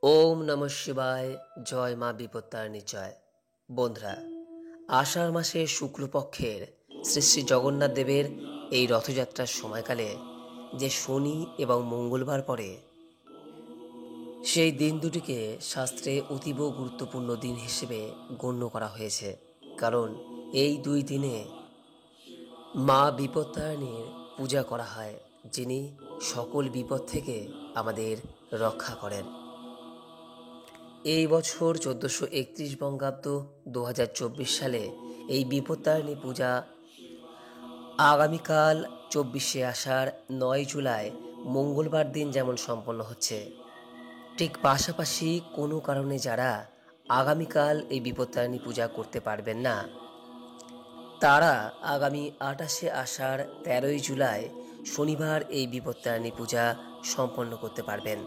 ওম নমঃ শিবায়। জয় মা বিপত্তারিণী জয়। বন্ধুরা, আষাঢ় মাসের শুক্লপক্ষের শ্রী শ্রী জগন্নাথ দেবের এই রথযাত্রার সময়কালে যে শনি এবং মঙ্গলবার পড়ে, সেই দিন দুটিকে শাস্ত্রে অতীব গুরুত্বপূর্ণ দিন হিসেবে গণ্য করা হয়েছে। কারণ এই দুই দিনে মা বিপত্তারিণীর পূজা করা হয়, যিনি সকল বিপদ থেকে আমাদের রক্ষা করেন। এই বছর 1431 বঙ্গাব্দ 2024 সালে এই বিপত্তারিণী পূজা আগামীকাল 24শে আষাঢ় 9 জুলাই মঙ্গলবার দিন যেমন সম্পন্ন হচ্ছে, ঠিক পাশাপাশি কোনো কারণে যারা আগামীকাল এই বিপত্তারিণী পূজা করতে পারবেন না, তারা আগামী 28শে আষাঢ় 13ই জুলাই শনিবার এই বিপত্তারিণী পূজা সম্পন্ন করতে পারবেন।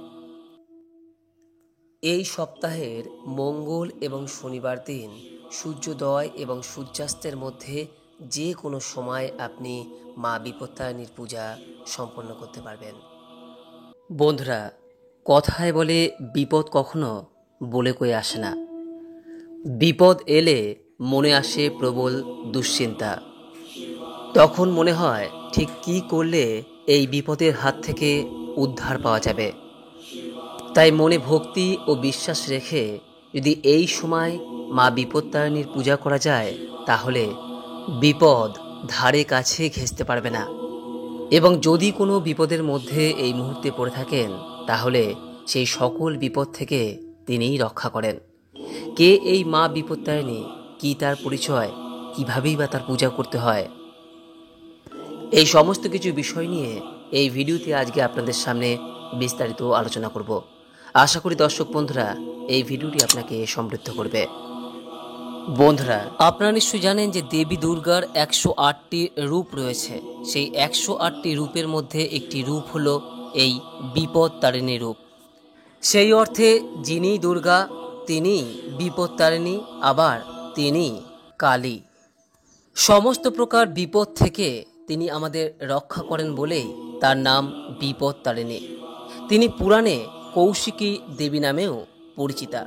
এই সপ্তাহের মঙ্গল এবং শনিবার দিন সূর্যোদয় এবং সূর্যাস্তের মধ্যে যে কোনো সময় আপনি মা বিপত্তারিণীর পূজা সম্পন্ন করতে পারবেন। বন্ধুরা, কথায় বলে বিপদ কখনো বলে কয়ে আসে না। বিপদ এলে মনে আসে প্রবল দুশ্চিন্তা। তখন মনে হয় ঠিক কী করলে এই বিপদের হাত থেকে উদ্ধার পাওয়া যাবে। তাই মনে ভক্তি ও বিশ্বাস রেখে যদি এই সময় মা বিপত্তারিণীর পূজা করা যায়, তাহলে বিপদ ধারে কাছে ঘেঁষতে পারবে না। এবং যদি কোনো বিপদের মধ্যে এই মুহূর্তে পড়ে থাকেন, তাহলে সেই সকল বিপদ থেকে তিনিই রক্ষা করেন। কে এই মা বিপত্তারিণী, কি তার পরিচয়, কীভাবেই বা তার পূজা করতে হয়, এই সমস্ত কিছু বিষয় নিয়ে এই ভিডিওতে আজকে আপনাদের সামনে বিস্তারিত আলোচনা করব। আশা করি দর্শক বন্ধুরা এই ভিডিওটি আপনাকে সমৃদ্ধ করবে। বন্ধুরা, আপনারা নিশ্চয়ই জানেন যে দেবী দুর্গার 108টি রূপ রয়েছে। সেই 108টি রূপের মধ্যে একটি রূপ হলো এই বিপত্তারিণী রূপ। সেই অর্থে যিনি দুর্গা, তিনি বিপত্তারিণী, আবার তিনি কালী। সমস্ত প্রকার বিপদ থেকে তিনি আমাদের রক্ষা করেন বলেই তার নাম বিপত্তারিণী। তিনি পুরাণে কৌশিকী দেবী নামেও পরিচিতা।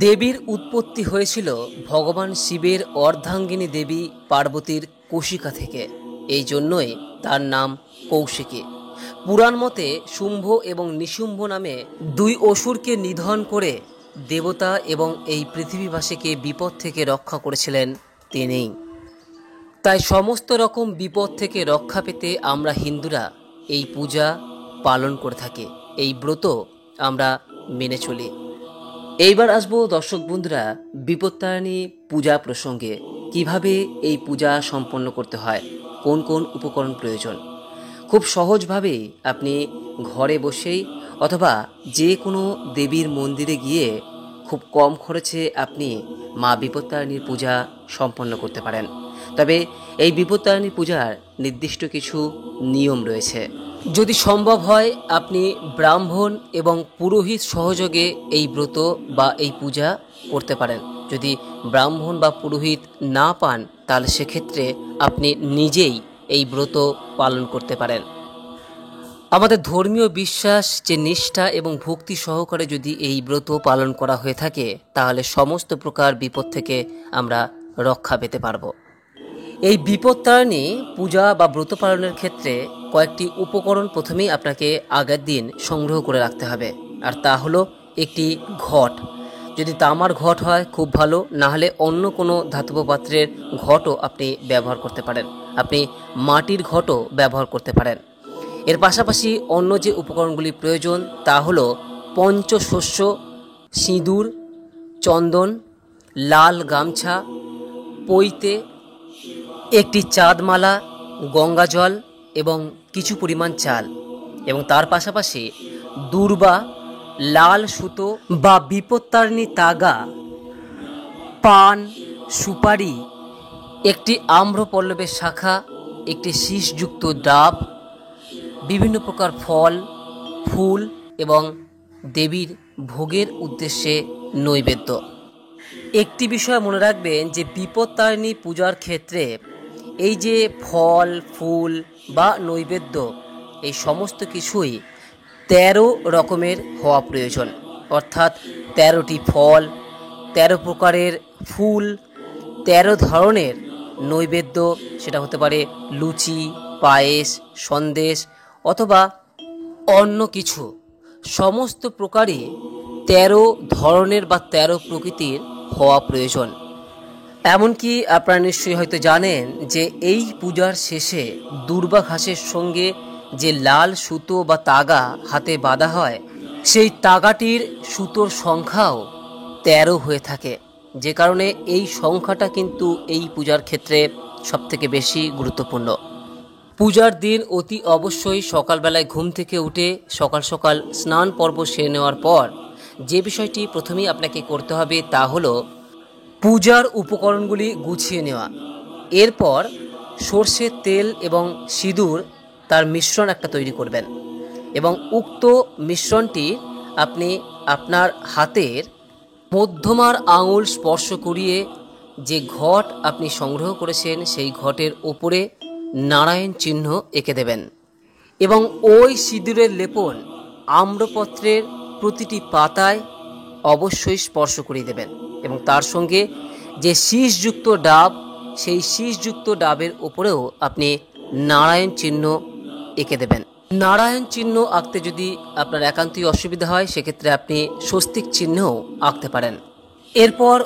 দেবীর উৎপত্তি হয়েছিল ভগবান শিবের অর্ধাঙ্গিনী দেবী পার্বতীর কোশিকা থেকে। এই জন্যই তার নাম কৌশিকী। পুরাণ মতে শুম্ভ এবং নিশুম্ভ নামে দুই অসুরকে নিধন করে দেবতা এবং এই পৃথিবীবাসীকে বিপদ থেকে রক্ষা করেছিলেন তিনিই। তাই সমস্ত রকম বিপদ থেকে রক্ষা পেতে আমরা হিন্দুরা এই পূজা পালন করে থাকি, এই ব্রত আমরা মেনে চলি। এইবার আসবো দর্শক বন্ধুরা বিপত্তারিণী পূজা প্রসঙ্গে। কিভাবে এই পূজা সম্পন্ন করতে হয়, কোন কোন উপকরণ প্রয়োজন। খুব সহজভাবেই আপনি ঘরে বসেই অথবা যে কোনো দেবীর মন্দিরে গিয়ে খুব কম খরচে আপনি মা বিপত্তারিণীর পূজা সম্পন্ন করতে পারেন। তবে এই বিপত্তারিণী পূজার নির্দিষ্ট কিছু নিয়ম রয়েছে। যদি সম্ভব হয় আপনি ব্রাহ্মণ এবং পুরোহিত সহযোগে এই ব্রত বা এই পূজা করতে পারেন। যদি ব্রাহ্মণ বা পুরোহিত না পান, তাহলে সেক্ষেত্রে আপনি নিজেই এই ব্রত পালন করতে পারেন। আমাদের ধর্মীয় বিশ্বাস যে নিষ্ঠা এবং ভক্তি সহকারে যদি এই ব্রত পালন করা হয়ে থাকে, তাহলে সমস্ত প্রকার বিপদ থেকে আমরা রক্ষা পেতে পারব। এই বিপত্তারিণী পূজা বা ব্রত পালনের ক্ষেত্রে কয়েকটি উপকরণ প্রথমেই আপনাকে আগের দিন সংগ্রহ করে রাখতে হবে। আর তা হলো একটি ঘট। যদি তামার ঘট হয় খুব ভালো, না হলে অন্য কোনো ধাতব পাত্রের ঘটও আপনি ব্যবহার করতে পারেন। আপনি মাটির ঘটও ব্যবহার করতে পারেন। এর পাশাপাশি অন্য যে উপকরণগুলি প্রয়োজন তা হলো পঞ্চশস্য, সিঁদুর, চন্দন, লাল গামছা, পৈতে, একটি চাঁদমালা, গঙ্গা জল এবং কিছু পরিমাণ চাল, এবং তার পাশাপাশি দূর্বা, লাল সুতো বা বিপত্তারিণী তাগা, পান, সুপারি, একটি আম্রপল্লবের শাখা, একটি শীষযুক্ত ডাব, বিভিন্ন প্রকার ফল, ফুল এবং দেবীর ভোগের উদ্দেশ্যে নৈবেদ্য। একটি বিষয় মনে রাখবেন যে বিপত্তারিণী পূজার ক্ষেত্রে এই যে ফল, ফুল বা নৈবেদ্য, এই সমস্ত কিছুই 13 রকমের হওয়া প্রয়োজন। অর্থাৎ 13টি ফল, 13 প্রকারের ফুল, 13 ধরনের নৈবেদ্য, সেটা হতে পারে লুচি, পায়েস, সন্দেশ অথবা অন্য কিছু, সমস্ত প্রকারই 13 ধরনের বা 13 প্রকৃতির হওয়া প্রয়োজন। এমনকি আপনারা নিশ্চয়ই হয়তো জানেন যে এই পূজার শেষে দূর্বা ঘাসের সঙ্গে যে লাল সুতো বা তাগা হাতে বাঁধা হয়, সেই তাগাটির সুতোর সংখ্যাও 13 হয়ে থাকে, যে কারণে এই সংখ্যাটা কিন্তু এই পূজার ক্ষেত্রে সবথেকে বেশি গুরুত্বপূর্ণ। পূজার দিন অতি অবশ্যই সকালবেলায় ঘুম থেকে উঠে সকাল সকাল স্নান পর্ব সেরে নেওয়ার পর যে বিষয়টি প্রথমেই আপনাকে করতে হবে তা হলো পূজার উপকরণগুলি গুছিয়ে নেওয়া। এরপর সর্ষের তেল এবং সিঁদুর তার মিশ্রণ একটা তৈরি করবেন এবং উক্ত মিশ্রণটি আপনি আপনার হাতের মধ্যমার আঙুল স্পর্শ করিয়ে যে ঘট আপনি সংগ্রহ করেছেন সেই ঘটের ওপরে নারায়ণ চিহ্ন এঁকে দেবেন এবং ওই সিঁদুরের লেপন আম্রপত্রের প্রতিটি পাতায় অবশ্যই স্পর্শ করিয়ে দেবেন এবং তার সঙ্গে যে শীষযুক্ত ডাব, সেই শীষযুক্ত ডাবের ওপরেও আপনি নারায়ণ চিহ্ন এঁকে দেবেন। নারায়ণ চিহ্ন আঁকতে যদি আপনার একান্তই অসুবিধা হয়, সেক্ষেত্রে আপনি স্বস্তিক চিহ্নও আঁকতে পারেন। এরপর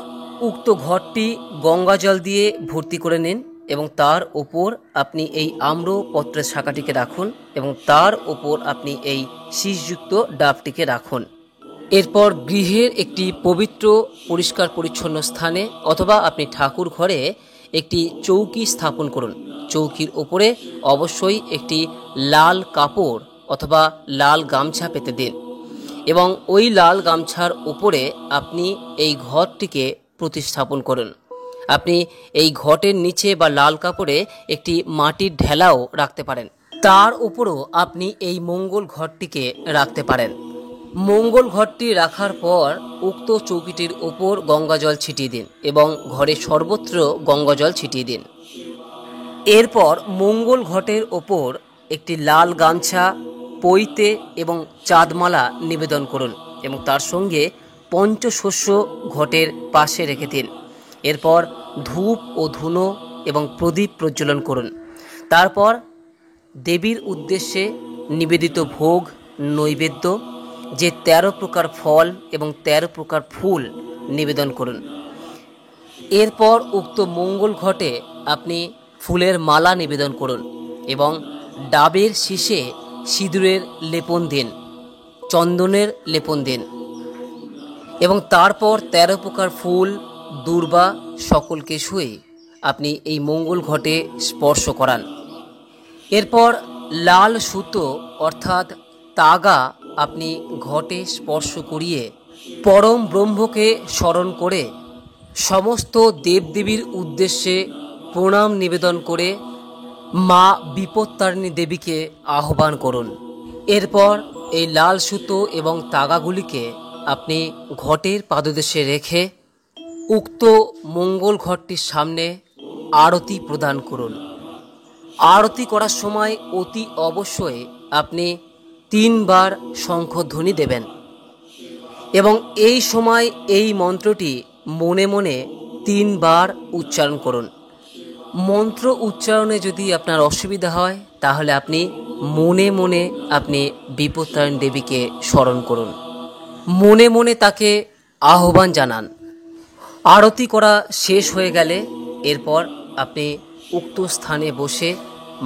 উক্ত ঘরটি গঙ্গা জল দিয়ে ভর্তি করে নিন এবং তার ওপর আপনি এই আম্রপত্রের শাখাটিকে রাখুন এবং তার ওপর আপনি এই শীষযুক্ত ডাবটিকে রাখুন। এরপর গৃহের একটি পবিত্র পরিষ্কার পরিচ্ছন্ন স্থানে অথবা আপনি ঠাকুর ঘরে একটি চৌকি স্থাপন করুন। চৌকির ওপরে অবশ্যই একটি লাল কাপড় অথবা লাল গামছা পেতে দিন এবং ওই লাল গামছার উপরে আপনি এই ঘরটিকে প্রতিস্থাপন করুন। আপনি এই ঘটের নিচে বা লাল কাপড়ে একটি মাটির ঢেলাও রাখতে পারেন, তার উপরও আপনি এই মঙ্গল ঘরটিকে রাখতে পারেন। মঙ্গল ঘরটি রাখার পর উক্ত চৌকিটির ওপর গঙ্গা জল ছিটিয়ে দিন এবং ঘরে সর্বত্র গঙ্গা জল ছিটিয়ে দিন। এরপর মঙ্গল ঘটের ওপর একটি লাল গামছা, পৈতে এবং চাঁদমালা নিবেদন করুন এবং তার সঙ্গে পঞ্চশস্য ঘটের পাশে রেখে দিন। এরপর ধূপ ও ধুনো এবং প্রদীপ প্রজ্বলন করুন। তারপর দেবীর উদ্দেশ্যে নিবেদিত ভোগ নৈবেদ্য, যে 13 প্রকার ফল এবং 13 প্রকার ফুল নিবেদন করুন। এরপর উক্ত মঙ্গল ঘটে আপনি ফুলের মালা নিবেদন করুন এবং ডাবের শীষে সিঁদুরের লেপন দিন, চন্দনের লেপন দিন এবং তারপর 13 প্রকার ফুল, দূর্বা সকলকে ছুঁয়ে আপনি এই মঙ্গল ঘটে স্পর্শ করান। এরপর লাল সুতো অর্থাৎ তাগা আপনি ঘটে স্পর্শ করিয়ে পরম ব্রহ্মকে স্মরণ করে সমস্ত দেবদেবীর উদ্দেশ্যে প্রণাম নিবেদন করে মা বিপত্তারিণী দেবীকে আহ্বান করুন। এরপর এই লাল সুতো এবং তাগাগুলিকে আপনি ঘটের পাদদেশে রেখে উক্ত মঙ্গল ঘরটির সামনে আরতি প্রদান করুন। আরতি করার সময় অতি অবশ্যই আপনি 3 বার শঙ্খধ্বনি দেবেন এবং এই সময় এই মন্ত্রটি মনে মনে 3 বার উচ্চারণ করুন। মন্ত্র উচ্চারণে যদি আপনার অসুবিধা হয় তাহলে আপনি মনে মনে আপনি বিপত্তারিণী দেবীকে স্মরণ করুন, মনে মনে তাকে আহ্বান জানান। আরতি করা শেষ হয়ে গেলে এরপর আপনি উক্ত স্থানে বসে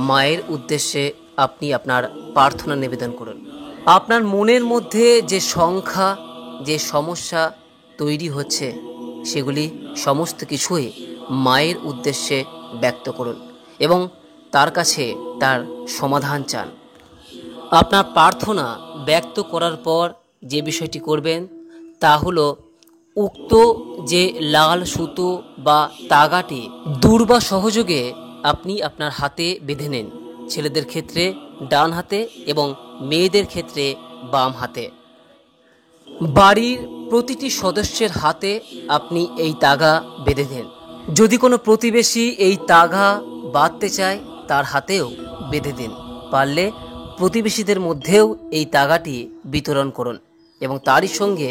মায়ের উদ্দেশ্যে আপনি আপনার প্রার্থনা নিবেদন করুন। আপনার মনের মধ্যে যে সংখ্যা, যে সমস্যা তৈরি হচ্ছে, সেগুলি সমস্ত কিছুই মায়ের উদ্দেশ্যে ব্যক্ত করুন এবং তার কাছে তার সমাধান চান। আপনার প্রার্থনা ব্যক্ত করার পর যে বিষয়টি করবেন তা হলো উক্ত যে লাল সুতো বা তাগাটি দূর্বা সহযোগে আপনি আপনার হাতে বেঁধে নেন, ছেলেদের ক্ষেত্রে ডান হাতে এবং মেয়েদের ক্ষেত্রে বাম হাতে। বাড়ির প্রতিটি সদস্যের হাতে আপনি এই তাগা বেঁধে দেন। যদি কোনো প্রতিবেশী এই তাগা বাঁধতে চায় তার হাতেও বেঁধে দিন। পারলে প্রতিবেশীদের মধ্যেও এই তাগাটি বিতরণ করুন এবং তারই সঙ্গে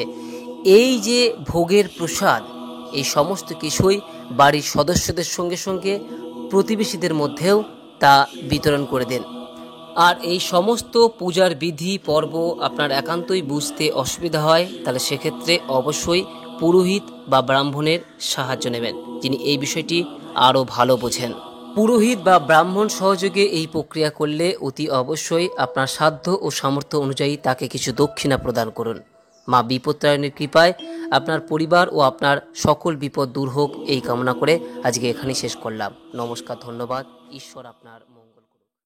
এই যে ভোগের প্রসাদ, এই সমস্ত কিছুই বাড়ির সদস্যদের সঙ্গে সঙ্গে প্রতিবেশীদের মধ্যেও তা বিতরণ করে দেন। আর এই সমস্ত পূজার বিধি পর্ব আপনার একান্তই বুঝতে অসুবিধা হয়, তাহলে সেক্ষেত্রে অবশ্যই পুরোহিত বা ব্রাহ্মণের সাহায্য নেবেন, যিনি এই বিষয়টি আরও ভালো বোঝেন। পুরোহিত বা ব্রাহ্মণ সহযোগে এই প্রক্রিয়া করলে অতি অবশ্যই আপনার সাধ্য ও সামর্থ্য অনুযায়ী তাকে কিছু দক্ষিণা প্রদান করুন। মা বিপত্তারিণীর কৃপায় আপনার পরিবার ও আপনার সকল বিপদ দূর হোক, এই কামনা করে আজকে এখানেই শেষ করলাম। নমস্কার, ধন্যবাদ। ঈশ্বর আপনার